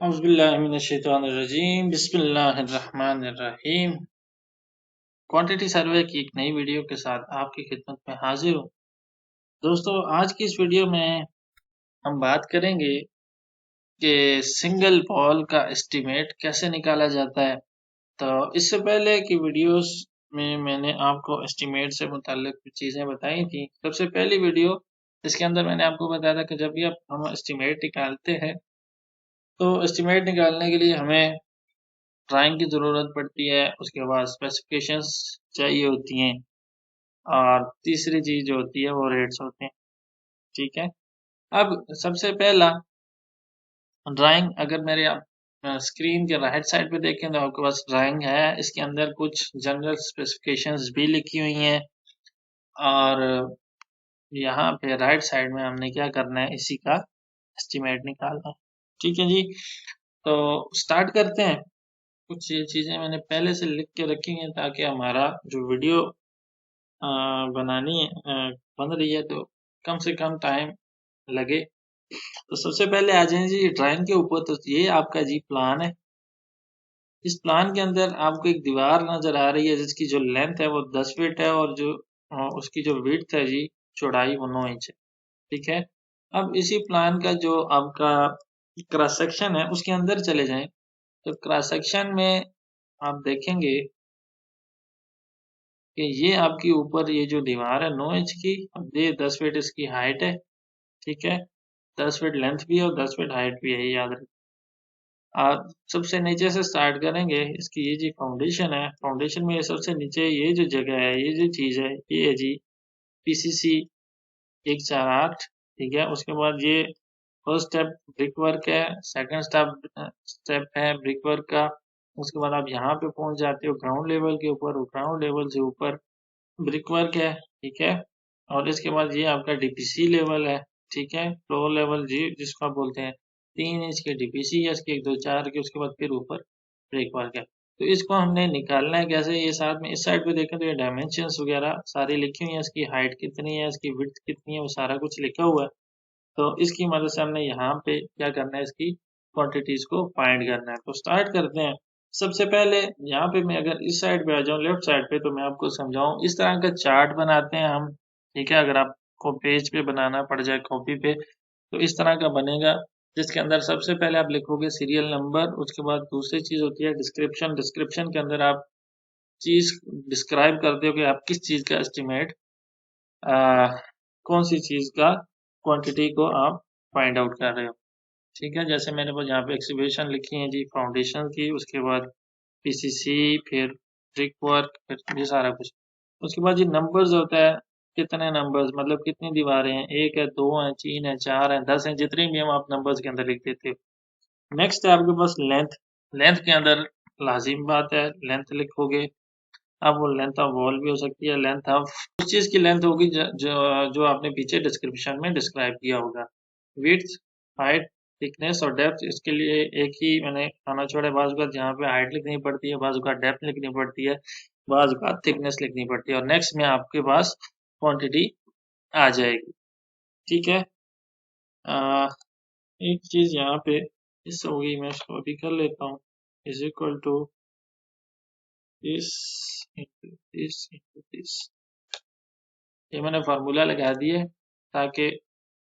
औज़ुबिल्लाहिमिनश्शैतानिर्रजीम बिस्मिल्लाहिर्रहमानिर्रहीम। Quantity survey की एक नई वीडियो के साथ आपकी खिदमत में हाजिर हूँ। दोस्तों, आज की इस वीडियो में हम बात करेंगे कि सिंगल बॉल का एस्टीमेट कैसे निकाला जाता है। तो इससे पहले की वीडियोस में मैंने आपको एस्टीमेट से मुताल्लिक कुछ चीज़ें बताई थी। सबसे पहली वीडियो इसके अंदर मैंने आपको बताया था कि जब भी हम एस्टीमेट निकालते हैं तो एस्टीमेट निकालने के लिए हमें ड्राइंग की ज़रूरत पड़ती है, उसके बाद स्पेसिफिकेशंस चाहिए होती हैं और तीसरी चीज़ जो होती है वो रेट्स होते हैं। ठीक है। अब सबसे पहला ड्राइंग अगर मेरे आप स्क्रीन के राइट साइड पे देखें तो आपके पास ड्राइंग है। इसके अंदर कुछ जनरल स्पेसिफिकेशंस भी लिखी हुई हैं और यहाँ पे राइट साइड में हमने क्या करना है, इसी का एस्टीमेट निकालना है। ठीक है जी, तो स्टार्ट करते हैं। कुछ ये चीज़ें मैंने पहले से लिख के रखी हैं ताकि हमारा जो वीडियो बनानी है बन रही है तो कम से कम टाइम लगे। तो सबसे पहले आ जाए जी ड्राइंग के ऊपर। तो ये आपका जी प्लान है। इस प्लान के अंदर आपको एक दीवार नजर आ रही है जिसकी जो लेंथ है वो 10 फीट है और जो उसकी जो विड्थ है जी, चौड़ाई वो 9 इंच है। ठीक है। अब इसी प्लान का जो आपका क्रॉस सेक्शन है उसके अंदर चले जाएं तो क्रॉस सेक्शन में आप देखेंगे कि ये आपकी ऊपर ये जो दीवार है 9 इंच की, ये 10 फीट इसकी हाइट है। ठीक है। 10 फीट लेंथ भी है और 10 फीट हाइट भी है, ये याद रखें। आप सबसे नीचे से स्टार्ट करेंगे। इसकी ये जी फाउंडेशन है। फाउंडेशन में ये सबसे नीचे ये जो जगह है, ये जो चीज़ है, ये है जी पीसीसी 148। ठीक है। उसके बाद ये फर्स्ट स्टेप ब्रिक वर्क है, सेकंड स्टेप है ब्रिक वर्क का। उसके बाद आप यहाँ पे पहुंच जाते हो ग्राउंड लेवल के ऊपर, और ग्राउंड लेवल से ऊपर ब्रिक वर्क है। ठीक है। और इसके बाद ये आपका डीपीसी लेवल है। ठीक है। फ्लोर लेवल जी जिसको आप बोलते हैं, 3 इंच के डीपीसी है इसके, 1 2 4 के। उसके बाद फिर ऊपर ब्रिक वर्क है। तो इसको हमने निकालना है कैसे, ये साथ में इस साइड पे देखें तो ये डायमेंशंस वगैरह सारी लिखी हुई है। इसकी हाइट कितनी है, इसकी विड्थ कितनी है, वो सारा कुछ लिखा हुआ है। तो इसकी मदद से हमने यहाँ पे क्या करना है, इसकी क्वांटिटीज को फाइंड करना है। तो स्टार्ट करते हैं। सबसे पहले यहाँ पे मैं अगर इस साइड पे आ जाऊँ, लेफ्ट साइड पे, तो मैं आपको समझाऊँ। इस तरह का चार्ट बनाते हैं हम। ठीक है। अगर आपको पेज पे बनाना पड़ जाए कॉपी पे तो इस तरह का बनेगा, जिसके अंदर सबसे पहले आप लिखोगे सीरियल नंबर। उसके बाद दूसरी चीज होती है डिस्क्रिप्शन। डिस्क्रिप्शन के अंदर आप चीज डिस्क्राइब करते हो कि आप किस चीज का एस्टिमेट, कौन सी चीज का क्वांटिटी को आप फाइंड आउट कर रहे हो। ठीक है। जैसे मैंने पास यहाँ पे एक्सीवेशन लिखी है जी फाउंडेशन की, उसके बाद पीसीसी, फिर ब्रिक वर्क, फिर ये सारा कुछ। उसके बाद ये नंबर्स होता है, कितने नंबर्स मतलब कितनी दीवारें हैं, 1 है, 2 है, 3 है, 4 है, 10 है, जितनी भी हम आप नंबर्स के अंदर लिख देते हो। नेक्स्ट है आपके पास लेंथ। लेंथ के अंदर लाजिम बात है लेंथ लिखोगे। अब वो लेंथ ऑफ वॉल भी हो सकती है, लेंथ ऑफ उस चीज की लेंथ होगी जो आपने पीछे डिस्क्रिप्शन में डिस्क्राइब किया होगा। विड्थ, हाइट, थिकनेस और डेप्थ, इसके लिए एक ही मैंने खाना छोड़ा है। बाज़ जहाँ पे हाइट लिखनी पड़ती है, बाज़ डेप्थ लिखनी पड़ती है, बाज़ थिकनेस लिखनी पड़ती है, और नेक्स्ट में आपके पास क्वांटिटी आ जाएगी। ठीक है। आ, एक चीज यहाँ पे इस होगी, मैं इसको अभी कर लेता हूँ। Is equal to this into this into this. ये मैंने फार्मूला लगा दिए ताकि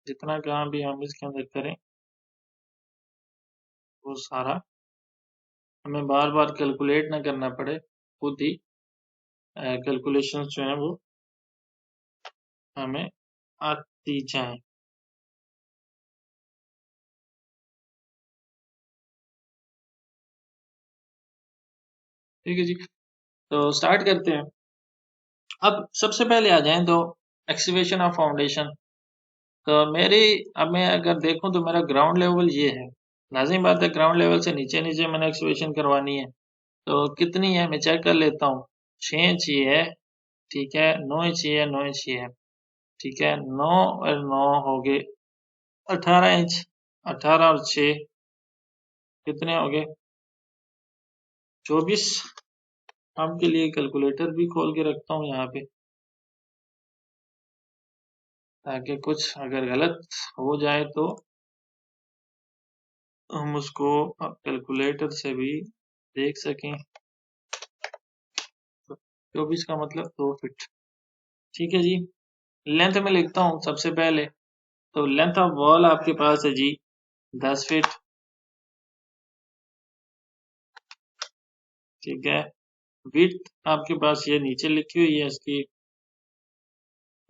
जितना काम भी हम इसके अंदर करें वो सारा हमें बार बार कैलकुलेट ना करना पड़े, खुद ही कैलकुलेशंस जो हैं वो हमें आती जाएं। ठीक है जी, तो स्टार्ट करते हैं। अब सबसे पहले आ जाएं तो एक्सीवेशन ऑफ फाउंडेशन। तो मेरी, अब मैं अगर देखूं तो मेरा ग्राउंड लेवल ये है। लाजिम बात है ग्राउंड लेवल से नीचे नीचे मैंने एक्सीवेशन करवानी है। तो कितनी है मैं चेक कर लेता हूँ। 6 इंच ये है। ठीक है। 9 इंच ये है, 9 इंच ये है। ठीक है। 9 और 9 हो गए 18 इंच। 18 और 6 कितने हो गए 24। आपके लिए कैलकुलेटर भी खोल के रखता हूँ यहाँ पे, ताकि कुछ अगर गलत हो जाए तो हम उसको कैलकुलेटर से भी देख सकें। 24 का मतलब 2 फीट। ठीक है जी। लेंथ में लिखता हूँ सबसे पहले। तो लेंथ ऑफ वॉल आपके पास है जी 10 फीट। ठीक है। विड्थ आपके पास ये नीचे लिखी हुई है, इसकी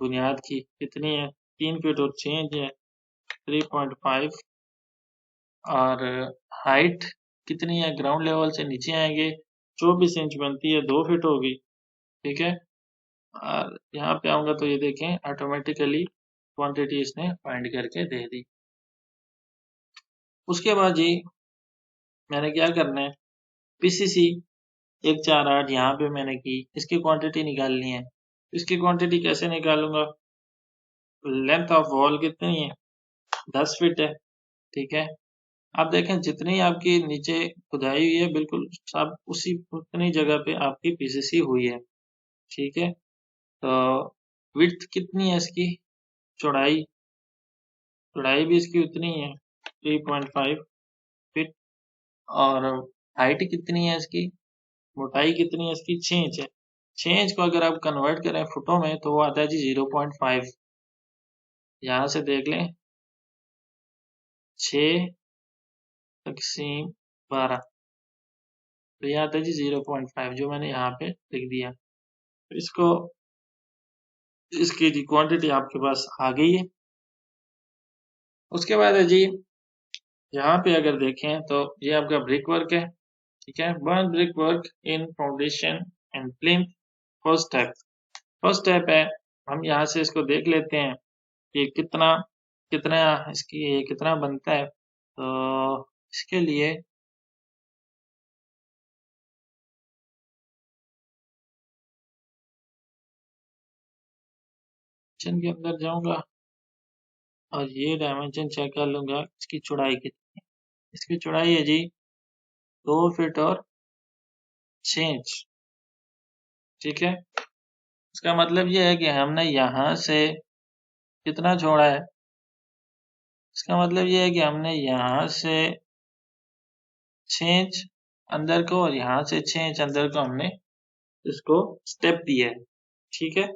बुनियाद की कितनी है, 3 फीट और 6 इंच है, 3.5। और हाइट कितनी है, ग्राउंड लेवल से नीचे आएंगे 24 इंच बनती है, 2 फीट होगी। ठीक है। और यहाँ पे आऊंगा तो ये देखें ऑटोमेटिकली क्वांटिटी इसने फाइंड करके दे दी। उसके बाद जी मैंने क्या करना है, पीसीसी 148 यहाँ पे मैंने की, इसकी क्वांटिटी निकालनी है। इसकी क्वांटिटी कैसे निकालूंगा, लेंथ ऑफ वॉल कितनी है, 10 फीट है। ठीक है। आप देखें जितनी आपकी नीचे खुदाई हुई है बिल्कुल सब उसी उतनी जगह पे आपकी पीसीसी हुई है। ठीक है। तो विड्थ कितनी है इसकी, चौड़ाई चौड़ाई भी इसकी उतनी है 3.5 फीट। और हाइट कितनी है इसकी, मोटाई कितनी है इसकी, 6 इंच है। 6 इंच को अगर आप कन्वर्ट करें फुटों में तो वो आता है जी 0.5। यहाँ से देख लें 6/12, तो ये आता है जी 0.5 जो मैंने यहाँ पे लिख दिया। तो इसको इसकी जी क्वांटिटी आपके पास आ गई है। उसके बाद है जी यहाँ पे अगर देखें तो ये आपका ब्रिक वर्क है। ठीक है। Burn brick work in foundation and plinth. First step, first step है, हम यहाँ से इसको देख लेते हैं कि कितना कितना इसकी ये कितना बनता है। तो इसके लिए किचन के अंदर जाऊंगा और ये डायमेंशन चेक कर लूंगा इसकी चौड़ाई कितनी है। इसकी चौड़ाई है जी 2 फीट और 6 इंच। ठीक है। इसका मतलब ये है कि हमने यहाँ से कितना छोड़ा है, इसका मतलब ये है कि हमने यहाँ से 6 इंच अंदर को और यहाँ से 6 इंच अंदर को हमने इसको स्टेप दिया है। ठीक है।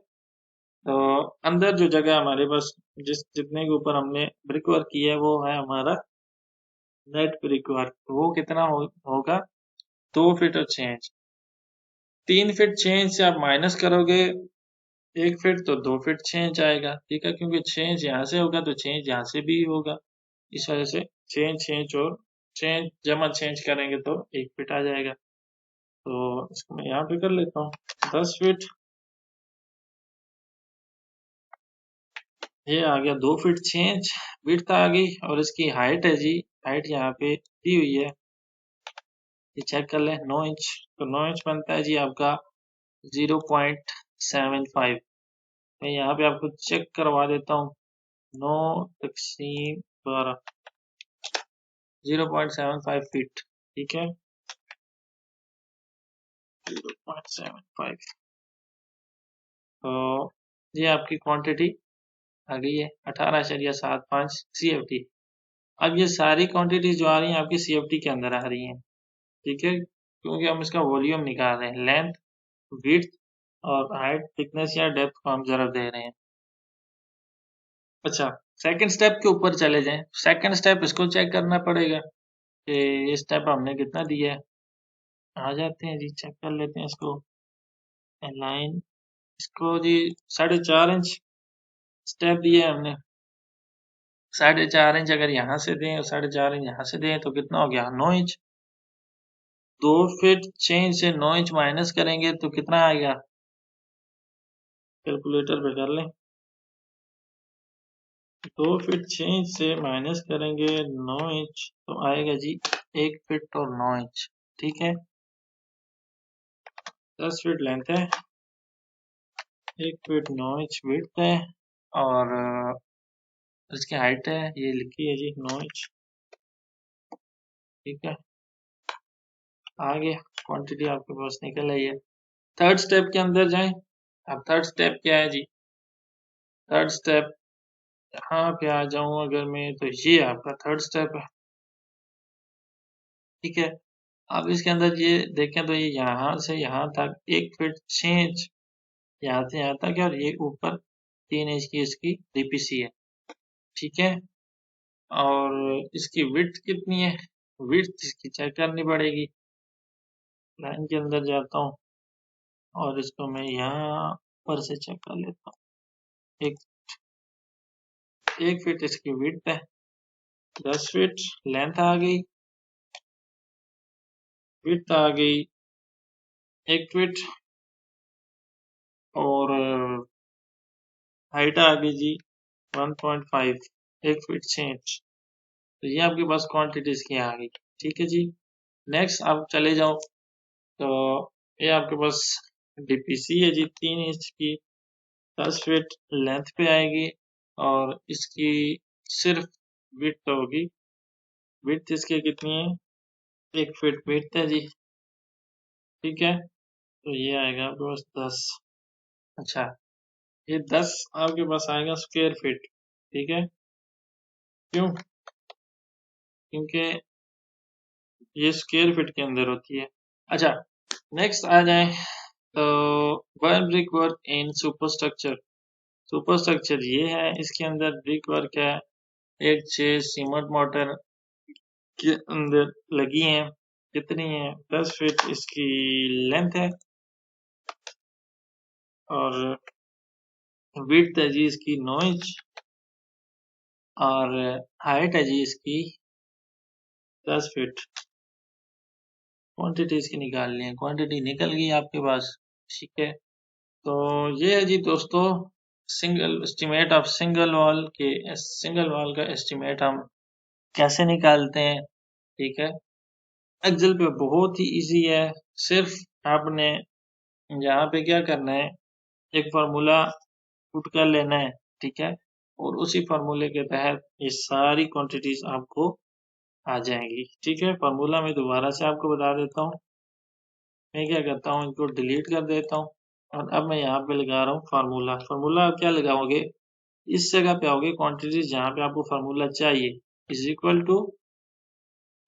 तो अंदर जो जगह हमारे पास जितने के ऊपर हमने ब्रिक वर्क किया है वो है हमारा नेट ब्रिक वर्क। वो कितना होगा 2 फीट और 6 इंच। 3 फीट 6 इंच से आप माइनस करोगे 1 फीट तो 2 फीट 6 इंच आएगा। ठीक है। क्योंकि 6 इंच यहाँ से होगा तो 6 इंच यहाँ से भी होगा, इस वजह से 6 इंच और 6 इंच जमा 6 इंच करेंगे तो 1 फीट आ जाएगा। तो इसको मैं यहाँ पे कर लेता हूँ 10 फीट, ये आ गया 2 फीट 6 इंच विड्थ आ गई। और इसकी हाइट है जी, हाइट यहाँ पे दी हुई है, ये चेक कर लें 9 इंच। तो 9 इंच बनता है जी आपका 0.75। मैं यहाँ पे आपको चेक करवा देता हूँ, 9/12 0.75 फीट। ठीक है। 0.75। तो ये आपकी क्वांटिटी आ गई है 18.75 CFT। अब ये सारी क्वांटिटी जो आ रही हैं आपकी CFT के अंदर आ रही हैं। ठीक है। क्योंकि हम इसका वॉल्यूम निकाल रहे हैं, लेंथ विड्थ और हाइट थिकनेस या डेप्थ को हम जरा दे रहे हैं। अच्छा, सेकंड स्टेप के ऊपर चले जाएं। सेकंड स्टेप इसको चेक करना पड़ेगा कि ये स्टेप हमने कितना दिया है। आ जाते हैं जी, चेक कर लेते हैं इसको। लाइन इसको जी 4.5 इंच स्टेप दिया है हमने। 4.5 इंच अगर यहाँ से दें और 4.5 इंच यहाँ से दें तो कितना हो गया 9 इंच। 2 फीट 6 इंच से 9 इंच माइनस करेंगे तो कितना आएगा, कैलकुलेटर पे कर लें। 2 फीट 6 इंच से माइनस करेंगे 9 इंच तो आएगा जी 1 फीट और 9 इंच। ठीक है। 10 फीट लेंथ है, 1 फीट 9 इंच विड्थ है और इसकी हाइट है ये लिखी है जी 9 इंच। ठीक है। आगे क्वांटिटी आपके पास निकल आई है। थर्ड स्टेप के अंदर जाएं। अब थर्ड स्टेप क्या है जी, थर्ड स्टेप यहाँ पे आ जाऊं अगर मैं तो ये आपका थर्ड स्टेप है। ठीक है। अब इसके अंदर ये देखें तो ये यहाँ से यहाँ तक 1 फीट 6 इंच यहाँ से यहाँ तक है और ये ऊपर 3 इंच की इसकी डीपीसी है। ठीक है। और इसकी विड्थ कितनी है? विड्थ इसकी चेक करनी पड़ेगी। लाइन के अंदर जाता हूँ और इसको मैं यहाँ पर से चेक कर लेता हूँ। एक फीट इसकी विड्थ है, 10 फीट लेंथ आ गई, विड्थ आ गई 1 फीट और हाइट आ गई जी 1.5, 1 फीट 6 इंच। तो ये आपके पास क्वांटिटीज की आ गई। ठीक है जी। नेक्स्ट आप चले जाओ तो ये आपके पास डीपीसी है जी 3 इंच की, 10 फीट लेंथ पे आएगी और इसकी सिर्फ विड्थ होगी। विड्थ इसकी कितनी है? 1 फीट विड्थ है जी। ठीक है। तो ये आएगा आपके पास 10। अच्छा, ये 10 आपके पास आएगा स्क्वायर फीट। ठीक है। क्यों? क्योंकि ये स्क्वायर फीट के अंदर होती है। अच्छा, नेक्स्ट आ जाए तो one brick work in superstructure. Superstructure ये है, इसके अंदर ब्रिक वर्क है, एक 6 सीमेंट मोटर के अंदर लगी हैं। कितनी है? 10 फीट इसकी लेंथ है और विड्थ है जी इसकी 9 इंच और हाइट है जी इसकी 10 फीट। क्वांटिटी इसकी निकालनी है, क्वांटिटी निकल गई आपके पास। ठीक है। तो ये है जी दोस्तों single estimate of single wall का एस्टिमेट हम कैसे निकालते हैं। ठीक है। एक्सेल पे बहुत ही इजी है। सिर्फ आपने यहाँ पे क्या करना है, एक फार्मूला पुट कर लेना है। ठीक है। और उसी फार्मूले के तहत ये सारी क्वांटिटीज आपको आ जाएंगी। ठीक है। फार्मूला मैं दोबारा से आपको बता देता हूँ। मैं क्या करता हूँ, इनको डिलीट कर देता हूँ और अब मैं यहाँ पे लगा रहा हूँ फार्मूला। फार्मूला आप क्या लगाओगे, इस जगह पे आओगे क्वांटिटीज जहाँ पे आपको फार्मूला चाहिए, इज इक्वल टू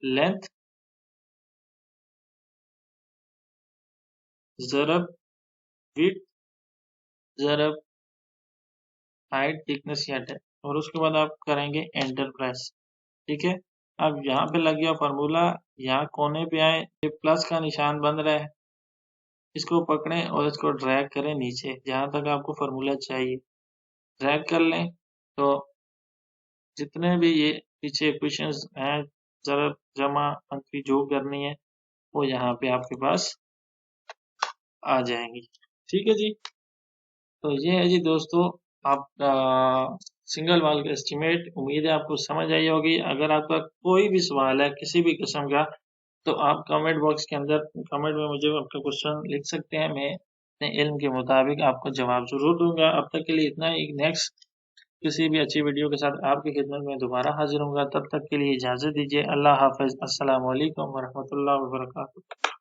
लेंथ ज़रब विड्थ ज़रब हाइट थिकनेस या डेप्थ और उसके बाद आप करेंगे एंटर प्रेस। ठीक है। अब यहाँ पे लग गया फार्मूला, यहाँ कोने पे आए, ये प्लस का निशान बन रहा है, इसको पकड़ें और इसको ड्रैग करें नीचे जहाँ तक आपको फार्मूला चाहिए। ड्रैग कर लें तो जितने भी ये पीछे इक्वेशंस हैं, ज़रब जमा अंकी जो करनी है वो यहाँ पे आपके पास आ जाएंगी। ठीक है जी। तो ये है जी दोस्तों आपका सिंगल वॉल का एस्टीमेट। उम्मीद है आपको समझ आई होगी। अगर आपका कोई भी सवाल है किसी भी किस्म का तो आप कमेंट बॉक्स के अंदर कमेंट में मुझे आपका क्वेश्चन लिख सकते हैं। मैं अपने इल्म के मुताबिक आपको जवाब जरूर दूंगा। अब तक के लिए इतना ही। नेक्स्ट किसी भी अच्छी वीडियो के साथ आपकी खिदमत में दोबारा हाजिर होऊंगा। तब तक के लिए इजाज़त दीजिए। अल्लाह हाफ़िज़। अस्सलाम वालेकुम वरहमतुल्लाहि वबरकातुहू।